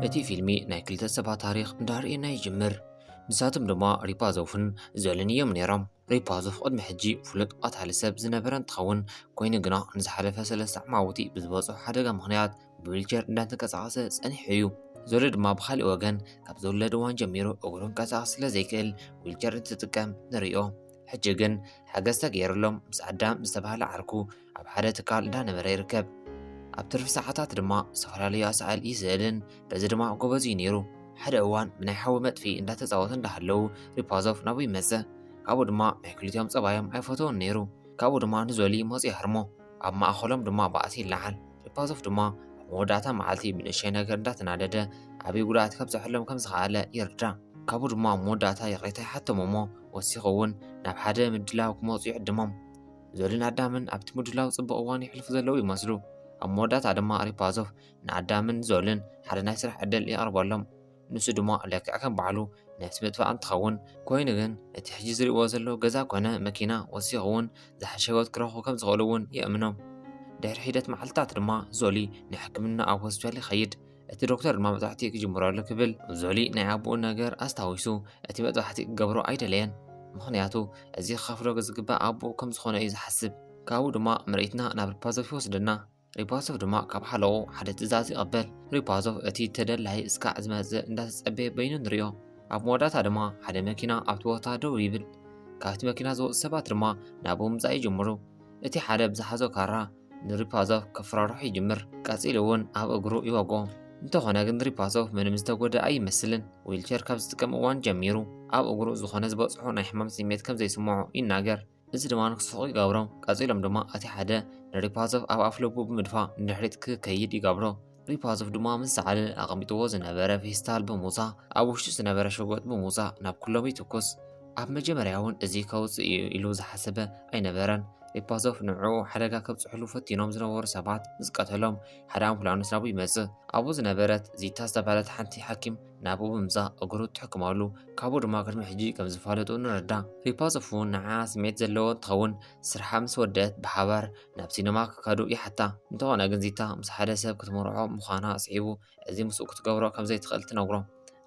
እቲ ፊልሚ ናይ ክልተ ሰባት ታሪኽ እንዳርአየና ይጅምር። ንሳቶም ድማ ሪፓዞፍን ዘልን እዮም ነይሮም። ሪፓዞፍ ቅድሚ ሕጂ ፍሉጥ ቀታሊ ሰብ ዝነበረ እንትኸውን ኮይኑ ግና ንዝሓለፈ 3 ዓማውቲ ብዝበፅሖ ሓደጋ ምኽንያት ብዊልቸር እንዳተንቀሳቐሰ ፀኒሑ እዩ። ዘሉ ድማ ብኻሊእ ወገን ካብ ዝውለድ እዋን ጀሚሩ እግሩ ክንቀሳቐስ ስለዘይክእል ዊልቸር እንትጥቀም ንሪኦ። ሕጂ ግን ሓገዝ ተገይሩሎም ምስ ኣዳም ዝተባህለ ዓርኩ ኣብ ሓደ ትካል እንዳነበረ ይርከብ። ኣብ ትርፊ ሰዓታት ድማ ዝተፈላለዩ ኣሳኢል ይስእልን በዚ ድማ ጎበዝ እዩ ነይሩ። ሓደ እዋን ብናይ ሓዊ መጥፊ እንዳተፃወቱ እንዳሃለው ሪፓዞፍ ናብኡ ይመፅእ። ካብኡ ድማ ናይ ክልቲኦም ፀባዮም ኣይፈትዎን ነይሩ። ካብኡ ድማ ንዘሊ መፅኡ ይሃርሞ። ኣብ ማእኸሎም ድማ ባእሲ ይለዓል። ሪፓዞፍ ድማ ኣብ መወዳእታ መዓልቲ ብንእሽተይ ነገር እንዳተናደደ ዓብይ ጉድኣት ከብፅሐሎም ከም ዝኸኣለ ይርዳእ። ካብኡ ድማ መወዳእታ ይቕሬታ ይሓተሞ እሞ ወሲኹ እውን ናብ ሓደ ምድላው ክመፁ ይዕድሞም። ዘልን ኣዳምን ኣብቲ ምድላው ፅቡቅ እዋን ይሕልፉ ዘለው ይመስሉ። ኣብ መወዳእታ ድማ ሪፓዞፍ ንኣዳምን ዘልን ሓደ ናይ ስራሕ ዕድል ይቐርበሎም። ንሱ ድማ ልክዕ ከም ባዕሉ ነፍሲ ምጥፋእ እንትኸውን ኮይኑ ግን እቲ ሕጂ ዝሪእዎ ዘሎ ገዛ ኮነ መኪና ወሲኹ እውን ዝሓሸ ሂወት ክረኽቡ ከም ዝኽእሉ እውን ይእምኖም። ድሕሪ ሂደት መዓልትታት ድማ ዞሊ ንሕክምና ኣብ ሆስፒታል ይኸይድ። እቲ ዶክተር ድማ መብዛሕትኡ ክጅምረሉ ክብል ዞሊ ናይ ኣቦኡ ነገር ኣስታዊሱ እቲ መጥባሕቲ ክገብሮ ኣይደለየን። ምክንያቱ እዚ ክኸፍሎ ዝግባእ ኣቦኡ ከም ዝኾነ እዩ ዝሓስብ። ካብኡ ድማ ምርኢትና ናብ ሪፓዞፍ ይወስደና። ሪፓዞፍ ድማ ካብ ሓለቑ ሓደ ትእዛዝ ይቐበል። ሪፓዞፍ እቲ ተደላይ እስካዕ ዝመፅእ እንዳተፀበየ በይኑ ንሪኦ። ኣብ መወዳእታ ድማ ሓደ መኪና ኣብቲ ቦታ ደው ይብል። ካብቲ መኪና ዝወፁ ሰባት ድማ ናብኡ ምምፃእ ይጅምሩ። እቲ ሓደ ብዝሓዞ ካራ ንሪፓዞፍ ከፍራርሑ ይጅምር። ቀፂሉ እውን ኣብ እግሩ ይወግኦ። እንተኾነ ግን ሪፓዞፍ ምንም ዝተጎድአ ኣይመስልን። ዊልቸር ካብ ዝጥቀም እዋን ጀሚሩ ኣብ እግሩ ዝኾነ ዝበፅሖ ናይ ሕማም ስምዒት ከም ዘይስምዖ ይናገር። እዚ ድማ ንክስሕቁ ይገብሮም። ቀፂሎም ድማ እቲ ሓደ ንሪፓዞፍ ኣብ ኣፍ ልቡ ብምድፋእ ንድሕሪት ክከይድ ይገብሮ። ሪፓዞፍ ድማ ምስ ሰዓለ ኣቐሚጥዎ ዝነበረ ፌስታል ብምውፃእ ኣብ ውሽጡ ዝነበረ ሸጎጥ ብምውፃእ ናብ ኩሎም ይትኩስ። ኣብ መጀመርያ እውን እዚ ከውፅእ እዩ ኢሉ ዝሓሰበ ኣይነበረን። ሪፓዞፍ ንዕኡ ሓደጋ ከብፅሕሉ ፈቲኖም ዝነበሩ ሰባት ዝቀተሎም ሓደ ኣምቡላንስ ናብኡ ይመፅእ። ኣብኡ ዝነበረት ዚታ ዝተባህለት ሓንቲ ሓኪም ናብኡ ብምምፃእ እግሩ ትሕክመሉ። ካብኡ ድማ ቅድሚ ሕጂ ከም ዝፋለጡ ንርዳእ። ሪፓዞፍ እውን ንዓ ስምዒት ዘለዎ እንትኸውን ስርሓ ምስ ወደአት ብሓባር ናብ ሲነማ ክከዱ ይሓታ። እንተኾነ ግን ዚታ ምስ ሓደ ሰብ ክትመርዖ ምዃና ኣስዒቡ እዚ ምስኡ ክትገብሮ ከም ዘይትኽእል ትነግሮ።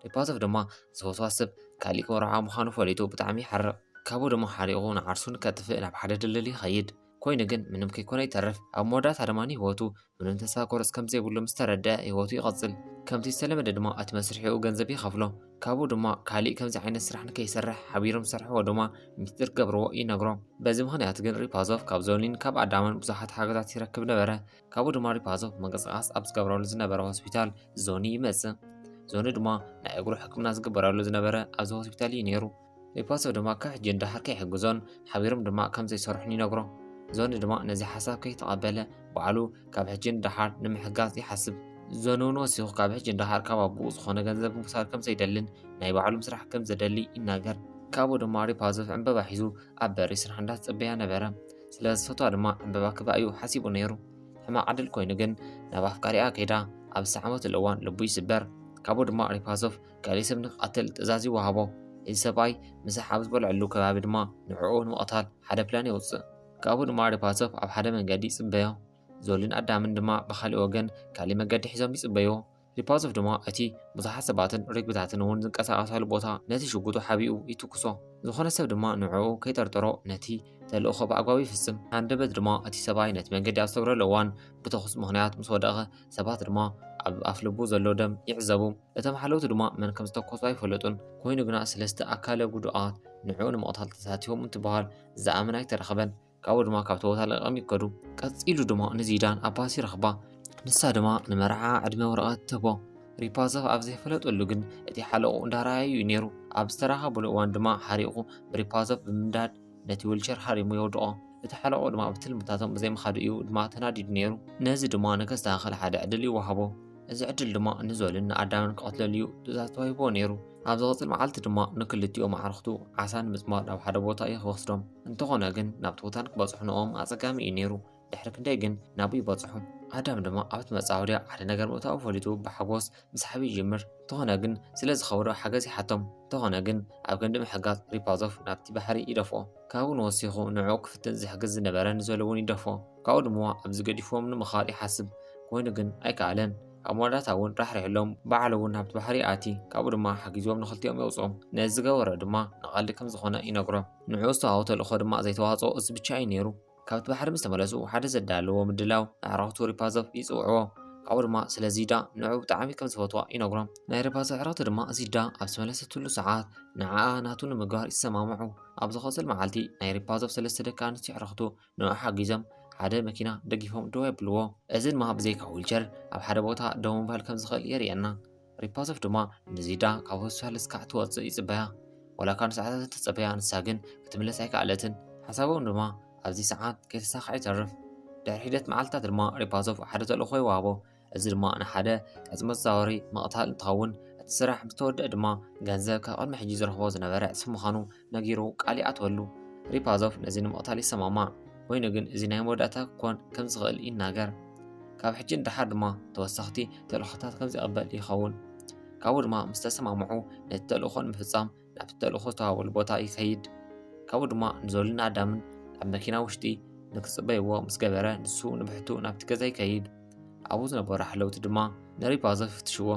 ሪፓዞፍ ድማ ዝፈትዋ ሰብ ካሊእ ክመርዓ ምዃኑ ፈሊጡ ብጣዕሚ ይሓርቕ። ካብኡ ድማ ሓሪቑ ንዓርሱ ንከጥፍእ ናብ ሓደ ድልድል ይኸይድ። ኮይኑ ግን ምንም ከይኮነ ይተርፍ። ኣብ መወዳእታ ድማ ሂወቱ ምንም ተስፋ ቆርፅ ከም ዘይብሉ ምስ ተረድአ ሂወቱ ይቐፅል። ከምቲ ዝተለመደ ድማ እቲ መስርሒኡ ገንዘብ ይኸፍሎ። ካብኡ ድማ ካሊእ ከምዚ ዓይነት ስራሕ ንከይሰርሕ ሓቢሮም ዝሰርሕዎ ድማ ሚስጢር ክገብርዎ ይነግሮም። በዚ ምክንያት ግን ሪፓዞፍ ካብ ዞሊን ካብ ኣዳምን ብዙሓት ሓገዛት ይረክብ ነበረ። ካብኡ ድማ ሪፓዞፍ መንቀሳቐሲ ኣብ ዝገብረሉ ዝነበረ ሆስፒታል ዞኒ ይመፅእ። ዞኒ ድማ ናይ እግሩ ሕክምና ዝግበረሉ ዝነበረ ኣብዚ ሆስፒታል እዩ ነይሩ። ሪፓዞፍ ድማ ካብ ሕጂ እንዳሓር ከይሕግዞን ሓቢሮም ድማ ከም ዘይሰርሑን ይነግሮ። ዞኒ ድማ ነዚ ሓሳብ ከይተቐበለ ባዕሉ ካብ ሕጂ እንዳሓር ንምሕጋዝ ይሓስብ። ዞኒ እውን ወሲኹ ካብ ሕጂ እንዳሓር ካብ ኣቦኡ ዝኾነ ገንዘብ ምውሳድ ከም ዘይደልን ናይ ባዕሉ ምስራሕ ከም ዘደሊ ይናገር። ካብኡ ድማ ሪፓዞፍ ዕንበባ ሒዙ ኣብ በሪ ስራሕ እንዳተፀበያ ነበረ። ስለ ዝፈትዋ ድማ ዕንበባ ክባእዩ ሓሲቡ ነይሩ። ሕማቕ ዓድል ኮይኑ ግን ናብ ኣፍቃሪኣ ከይዳ ኣብ ዝሰዓመትሉ እዋን ልቡ ይስበር። ካብኡ ድማ ሪፓዞፍ ካሊእ ሰብ ንክቐትል ትእዛዝ ይወሃቦ። እዚ ሰብኣይ ምሳሕ ኣብ ዝበልዐሉ ከባቢ ድማ ንዕኡ ንምቕታል ሓደ ፕላን የውፅእ። ካብኡ ድማ ሪፓዞፍ ኣብ ሓደ መንገዲ ይፅበዮ። ዞልን ኣዳምን ድማ ብኻሊእ ወገን ካሊእ መንገዲ ሒዞም ይፅበይዎ። ሪፓዞፍ ድማ እቲ ብዙሓት ሰባትን ርግብታትን እውን ዝንቀሳቐሳሉ ቦታ ነቲ ሽጉጡ ሓቢኡ ይትኩሶ። ዝኾነ ሰብ ድማ ንዕኡ ከይጠርጥሮ ነቲ ተልእኾ ብኣግባቡ ይፍፅም። ሃንደበት ድማ እቲ ሰብኣይ ነቲ መንገዲ ኣብ ዝተገብረሉ እዋን ብተኹስ ምኽንያት ምስ ወደቐ ሰባት ድማ ኣብ ኣፍ ልቡ ዘሎ ደም ይዕዘቡ። እቶም ሓለውቲ ድማ መን ከም ዝተኮሱ ኣይፈለጡን። ኮይኑ ግና ሰለስተ ኣካለ ጉዱኣት ንዕኡ ንምቕታል ተሳቲፎም እንትበሃል ዝኣመን ኣይተረኸበን። ካብኡ ድማ ካብቲ ቦታ ለቐም ይከዱ። ቀፂሉ ድማ ንዚዳን ኣባሲ ረኽባ። ንሳ ድማ ንመርዓ ዕድመ ወረቐት ትህቦ። ሪፓዞፍ ኣብ ዘይፈለጠሉ ግን እቲ ሓለቑ እንዳረኣዩ እዩ ነይሩ። ኣብ ዝተራኸበሉ እዋን ድማ ሓሪቑ ብሪፓዞፍ ብምንዳድ ነቲ ዊልቸር ሃሪሙ የውድቖ። እቲ ሓለቑ ድማ ብትልምታቶም ብዘይምኻዱ እዩ ድማ ተናዲዱ ነይሩ። ነዚ ድማ ንከስተኻኸል ሓደ ዕድል ይወሃቦ። እዚ ዕድል ድማ ንዞልን ንኣዳምን ክቐትለሉ እዩ ትእዛዝ ተዋሂብዎ ነይሩ። ኣብ ዝቐፅል መዓልቲ ድማ ንክልቲኦም ኣዕርኽቱ ዓሳ ንምፅማድ ናብ ሓደ ቦታ እዩ ክወስዶም። እንተኾነ ግን ናብቲ ቦታ ንክበፅሑ ንኦም ኣፀጋሚ እዩ ነይሩ። ድሕሪ ክንደይ ግን ናብኡ ይበፅሑ። ኣዳም ድማ ኣብቲ መፃወድያ ሓደ ነገር ምእታዊ ፈሊጡ ብሓጎስ ምስሓቢ ይጅምር። እንተኾነ ግን ስለ ዝኸብዶ ሓገዝ ይሓቶም። እንተኾነ ግን ኣብ ገንዲ ምሕጋዝ ሪፓዞፍ ናብቲ ባሕሪ ይደፍኦ። ካብኡ ንወሲኹ ንዕኡ ክፍትን ዝሕግዝ ዝነበረ ንዘሎ እውን ይደፍኦ። ካብኡ ድማ ኣብዚ ገዲፎም ንምኻድ ይሓስብ። ኮይኑ ግን ኣይከኣለን። ኣብ መወዳእታ እውን ራሕሪሕሎም በዓል እውን ናብቲ ባሕሪ ኣቲ ካብኡ ድማ ሓጊዞም ንኽልቲኦም የውፅኦም ነዚ ዝገበረ ድማ ንቐልዲ ከም ዝኾነ ይነግሮም ንዕኡ ዝተዋህቦ ተልእኾ ድማ ዘይተዋፅኦ እዚ ብቻ እዩ ነይሩ ካብቲ ባሕሪ ምስ ተመለሱ ሓደ ዘዳለዎ ምድላው ኣዕራኽቱ ሪፓዞቭ ይፅውዕዎ ካብኡ ድማ ስለ ዚዳ ንዕኡ ብጣዕሚ ከም ዝፈትዋ ይነግሮም ናይ ሪፓዞቭ ኣዕራኽቲ ድማ ዚዳ ኣብ ዝመለሰትሉ ሰዓት ንዓኣ ናቱ ንምግባር ይሰማምዑ ኣብ ዝኸፅል መዓልቲ ናይ ሪፓዞቭ 3 ደቂ ኣንስትዮ ኣዕራኽቱ ንዕኡ ሓጊዞም ሓደ መኪና ደጊፎም ደው የብልዎ እዚ ድማ ብዘይካ ዊልቸር ኣብ ሓደ ቦታ ደው ምባል ከም ዝኽእል የርእየና ሪፓዞቭ ድማ ንዚዳ ካብ ሆስፒታል እስካዕ ትወፅእ ይፅበያ ወላ ካብ ሰዓታት ተፀበያ ንሳ ግን ክትምለስ ኣይከኣለትን ሓሳቦም ድማ ኣብዚ ሰዓት ከይተሳክዐ ይተርፍ ድሕሪ ሂደት መዓልትታት ድማ ሪፓዞቭ ሓደ ተልእኾ ይወሃቦ እዚ ድማ ንሓደ ዕፅመ ተዛዋሪ መቕታል እንትኸውን እቲ ስራሕ ምስተወድአ ድማ ገንዘብ ካብ ቅድሚ ሕጂ ዝረኽቦ ዝነበረ ዕፅፊ ምዃኑ ነጊሩ ቃል ይኣትወሉ ሪፓዞቭ ነዚ ንምቕታል ይሰማማዕ ኮይኑ ግን እዚ ናይ መወዳእታ ክኮን ከም ዝኽእል ይናገር ካብ ሕጂ እንድሓር ድማ ተወሳኽቲ ተልእኾታት ከም ዝቕበል ይኸውን ካብኡ ድማ ምስ ተሰማምዑ ነቲ ተልእኾ ንምፍፃም ናብቲ ተልእኾ ዝተዋሃበሉ ቦታ ይከይድ ካብኡ ድማ ንዞልን ኣዳምን ኣብ መኪና ውሽጢ ንክፅበይዎ ምስ ገበረ ንሱ ንብሕቱ ናብቲ ገዛ ይከይድ ኣብኡ ዝነበሩ ሓለውቲ ድማ ንሪፓዞቭ ይፍትሽዎ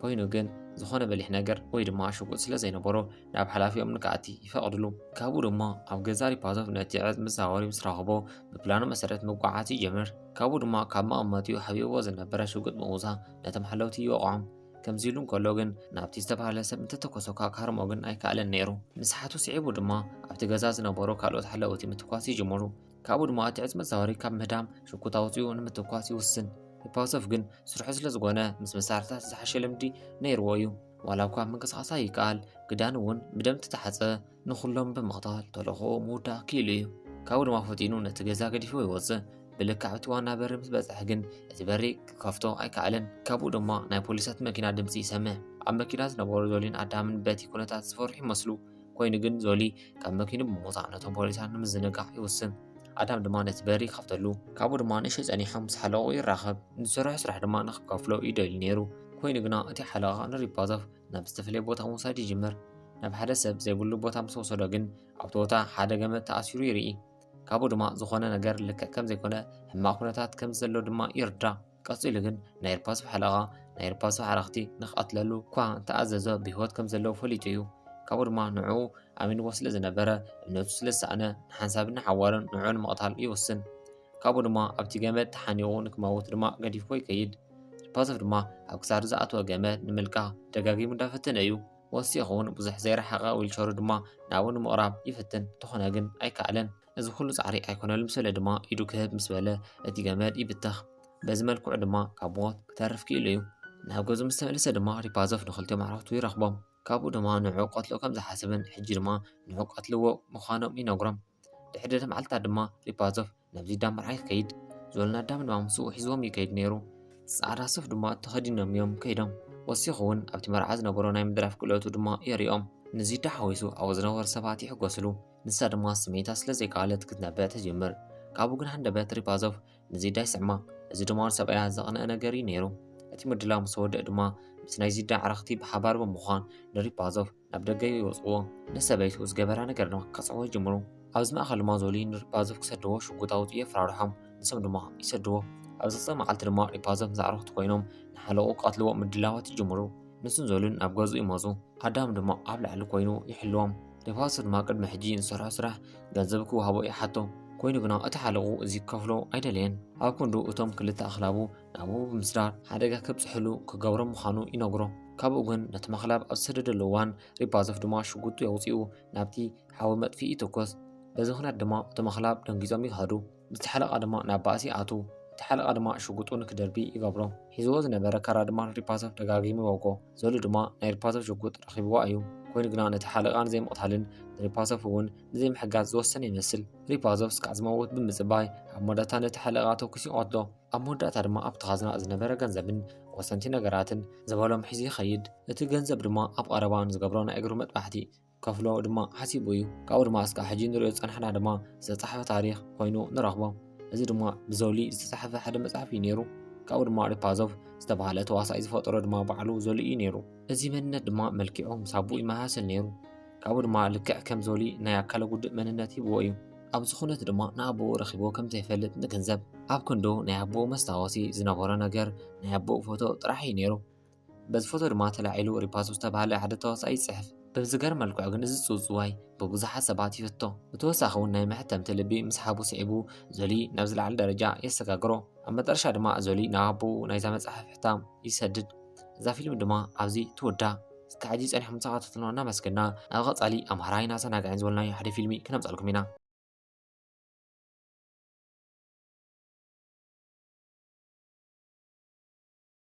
ኮይኑ ግን ዝኾነ በሊሕ ነገር ወይ ድማ ሽጉጥ ስለ ዘይነበሮ ናብ ሓላፊኦም ንክኣቲ ይፈቕድሉ ካብኡ ድማ ኣብ ገዛ ሪፓዞቭ ነቲ ዕፅሚ ተዛዋሪ ምስ ረኸቦ ብፕላኑ መሰረት መጓዓዝ ይጀምር ካብኡ ድማ ካብ መቐመጢኡ ሓቢብዎ ዝነበረ ሽጉጥ ምውፃእ ነቶም ሓለውቲ ይወቕዖም ከምዚ ኢሉ እንከሎ ግን ናብቲ ዝተባሃለ ሰብ እንተተኮሰካ ካርሞ ግን ኣይከኣለን ነይሩ ንስሓቱ ስዒቡ ድማ ኣብቲ ገዛ ዝነበሩ ካልኦት ሓለውቲ ምትኳስ ይጅምሩ ካብኡ ድማ እቲ ዕፅሚ ተዛዋሪ ካብ ምህዳም ሽጉጥ ኣውፂኡ ንምትኳስ ይውስን ሪፓዞቭ ግን ስርሑ ስለ ዝኮነ ምስ መሳርሕታት ዝሓሸ ልምዲ ነይርዎ እዩ ዋላ እኳ ምንቅስቓስ ይከኣል ክዳን እውን ብደም ዝተሓፀ ንኩሎም ብምቕታል ተልእኾኡ ምውዳእ ክኢሉ እዩ ካብኡ ድማ ፈጢኑ ነቲ ገዛ ገዲፉ ይወፅእ ብልክዕ እቲ ዋና በሪ ምስ በፅሐ ግን እቲ በሪ ክከፍቶ ኣይከኣለን ካብኡ ድማ ናይ ፖሊሳት መኪና ድምፂ ይሰምዕ ኣብ መኪና ዝነበሩ ዞሊን ኣዳምን በቲ ኩነታት ዝፈርሑ ይመስሉ ኮይኑ ግን ዞሊ ካብ መኪኑ ብምውፃእ ነቶም ፖሊሳት ንምዝንጋዕ ይውስን ኣዳም ድማ ነቲ በሪ ከፍተሉ ካብኡ ድማ ንእሽተይ ፀኒሖም ምስ ሓለቑ ይራኸብ ንዝሰርሖ ስራሕ ድማ ንክከፍሎ ይደልዩ ነይሩ ኮይኑ ግና እቲ ሓለቓ ንሪፓዞቭ ናብ ዝተፈለየ ቦታ ምውሳድ ይጅምር ናብ ሓደ ሰብ ዘይብሉ ቦታ ምስ ወሰዶ ግን ኣብቲ ቦታ ሓደ ገመድ ተኣሲሩ ይርኢ ካብኡ ድማ ዝኾነ ነገር ልክዕ ከም ዘይኮነ ሕማቕ ኩነታት ከም ዘሎ ድማ ይርዳእ ቀፂሉ ግን ናይ ሪፓዞቭ ሓለቓ ናይ ሪፓዞቭ ኣዕራኽቲ ንኽቐትለሉ እኳ እንተኣዘዘ ብሂወት ከም ዘለዎ ፈሊጡ እዩ ካብኡ ድማ ንዕኡ ኣሚንዎ ስለ ዝነበረ እምነቱ ስለ ዝሰኣነ ንሓንሳብን ሓዋርን ንዕኡ ንምቕታል ይውስን ካብኡ ድማ ኣብቲ ገመድ ተሓኒቑ ንክመውት ድማ ገዲፍዎ ይከይድ ሪፓዞቭ ድማ ኣብ ክሳዱ ዝኣተወ ገመድ ንምልቃሕ ደጋጊሙ እንዳፈተነ እዩ ወሲኹ እውን ብዙሕ ዘይረሓቐ ዊልቸሩ ድማ ናብኡ ንምቕራብ ይፍትን እንተኾነ ግን ኣይከኣለን እዚ ኩሉ ፃዕሪ ኣይኮነሉ ምስበለ ድማ ኢዱ ክህብ ምስ በለ እቲ ገመድ ይብተኽ በዚ መልክዑ ድማ ካብ ሞት ክተርፍ ክኢሉ እዩ ናብ ገዙ ምስ ተመለሰ ድማ ሪፓዞቭ ንኽልቲኦም ኣዕራኽቱ ይረኽቦም ካብኡ ድማ ንዕኡ ቀትሎ ከም ዝሓስብን ሕጂ ድማ ንዕኡ ቀትልዎ ምዃኖም ይነግሮም ድሕሪ መዓልትታት ድማ ሪፓዞቭ ናብ ዚዳ ምርዓይ ይከይድ ዞልን ኣዳምን ድማ ምስኡ ሒዝዎም ይከይድ ነይሩ ፃዕዳ ሱፍ ድማ ተኸዲኖም እዮም ከይዶም ወሲኹ እውን ኣብቲ መርዓ ዝነበሮ ናይ ምድራፍ ክእለቱ ድማ የሪኦም ንዚዳ ሓዊሱ ኣብኡ ዝነበሩ ሰባት ይሕጎስሉ ንሳ ድማ ስሜታ ስለ ዘይከኣለት ክትነብዕ ትጅምር ካብኡ ግን ሃንደበት ሪፓዞቭ ንዚዳ ይስዕማ እዚ ድማ ንሰብኣያ ዘቕንአ ነገር እዩ ነይሩ እቲ ምድላው ምስ ወድአ ድማ ምስ ናይ ዚዳ ኣዕራኽቲ ብሓባር ብምዃን ንሪፓዞቭ ናብ ደገ ይወፅዎ ንሰበይቱ ዝገበራ ነገር ድማ ከፅዕዎ ይጅምሩ ኣብዚ ማእኸል ድማ ዞሊ ንሪፓዞቭ ክሰድዎ ሽጉጥ ኣውፂኡ የፍራርሖም ንሶም ድማ ይሰድዎ ኣብዚ ቅፅል መዓልቲ ድማ ሪፓዞቭ ምስ ኣዕራኽቱ ኮይኖም ንሓለቑ ቀትልዎ ምድላዋት ይጅምሩ ንሱን ዞልን ኣብ ገዝኡ ይመፁ ኣዳም ድማ ኣብ ላዕሊ ኮይኑ ይሕልዎም ሪፓዞቭ ድማ ቅድሚ ሕጂ ንሰርሖ ስራሕ ገንዘብ ክወሃቦ ይሓቶ ኮይኑ ግና እቲ ሓለቑ እዚ ክከፍሎ ኣይደለየን ኣብ ክንዱ እቶም ክልተ ኣኽላቡ ናብኡ ብምስዳር ሓደጋ ከብፅሕሉ ክገብሮም ምዃኑ ይነግሮ ካብኡ ግን ነቲ መኽላብ ኣብ ዝሰደደሉ እዋን ሪፓዞቭ ድማ ሽጉጡ የውፂኡ ናብቲ ሓዊ መጥፊኢ ይትኮስ በዚ ምኽንያት ድማ እቶም ኣኽላብ ደንጊፆም ይኸዱ እቲ ሓለቓ ድማ ናብ ባእሲ ኣቱ እቲ ሓለቓ ድማ ሽጉጡ ንክደርቢ ይገብሮ ሒዝዎ ዝነበረ ካራ ድማ ሪፓዞቭ ደጋጊሙ ይወግኦ ዞሉ ድማ ናይ ሪፓዞቭ ሽጉጥ ረኺብዋ እዩ ኮይኑ ግና ነቲ ሓለቓ ንዘይምቕታልን ሪፓዞቭ እውን ንዘይምሕጋዝ ዝወሰነ ይመስል ሪፓዞቭ እስካዕ ዝመውት ብምፅባይ ኣብ መወዳእታ ነቲ ሓለቓ ተኩስ ይቐትሎ ኣብ መወዳእታ ድማ ኣብቲ ኻዝና ዝነበረ ገንዘብን ወሰንቲ ነገራትን ዝበሎም ሒዙ ይኸይድ እቲ ገንዘብ ድማ ኣብ ቀረባ ንዝገብሮ ናይ እግሪ መጥባሕቲ ከፍሎ ድማ ሓሲቡ እዩ ካብኡ ድማ እስካዕ ሕጂ ንሪኦ ዝፀንሐና ድማ ዝተፃሕፈ ታሪክ ኮይኑ ንረኽቦ እዚ ድማ ብዞሊ ዝተፃሕፈ ሓደ መፅሓፍ እዩ ነይሩ ካብኡ ድማ ሪፓዞቭ ዝተባሃለ ተዋሳኢ ዝፈጠሮ ድማ ባዕሉ ዞሊ እዩ ነይሩ እዚ መንነት ድማ መልኪዑ ምስ ኣቡኡ ይመሳሰል ነይሩ ካብኡ ድማ ልክዕ ከም ዞሊ ናይ ኣካለ ጉድእ መንነት ሂብዎ እዩ ኣብ ዝኾነት ድማ ንኣቦኡ ረኺቦ ከም ዘይፈልጥ ንግንዘብ። ኣብ ክንዱ ናይ ኣቦኡ መስታወሲ ዝነበሮ ነገር ናይ ኣቦኡ ፎቶ ጥራሕ እዩ ነይሩ። በዚ ፎቶ ድማ ተላዒሉ ሪፓዞ ዝተባህለ ሓደ ተዋሳኢ ይፅሕፍ። ብዝገርም መልክዑ ግን እዚ ፅውፅዋይ ብብዙሓት ሰባት ይፍቶ። ብተወሳኺ እውን ናይ መሕተምቲ ልቢ ምስ ሓቡ ስዒቡ ዞሊ ናብ ዝለዓለ ደረጃ የሰጋግሮ። ኣብ መጨረሻ ድማ ዞሊ ናብ ኣቦኡ ናይዛ መፅሓፍ ሕታም ይሰድድ። እዛ ፊልም ድማ ኣብዚ ትውዳእ። እስካዕ ሕጂ ፀኒሕኩም ተኸታተሉና እናመስገና ኣብ ቀፃሊ ኣምሃራይን ኣዘናጋዕን ዝበልናዮ ሓደ ፊልሚ ክነምፀልኩም ኢና።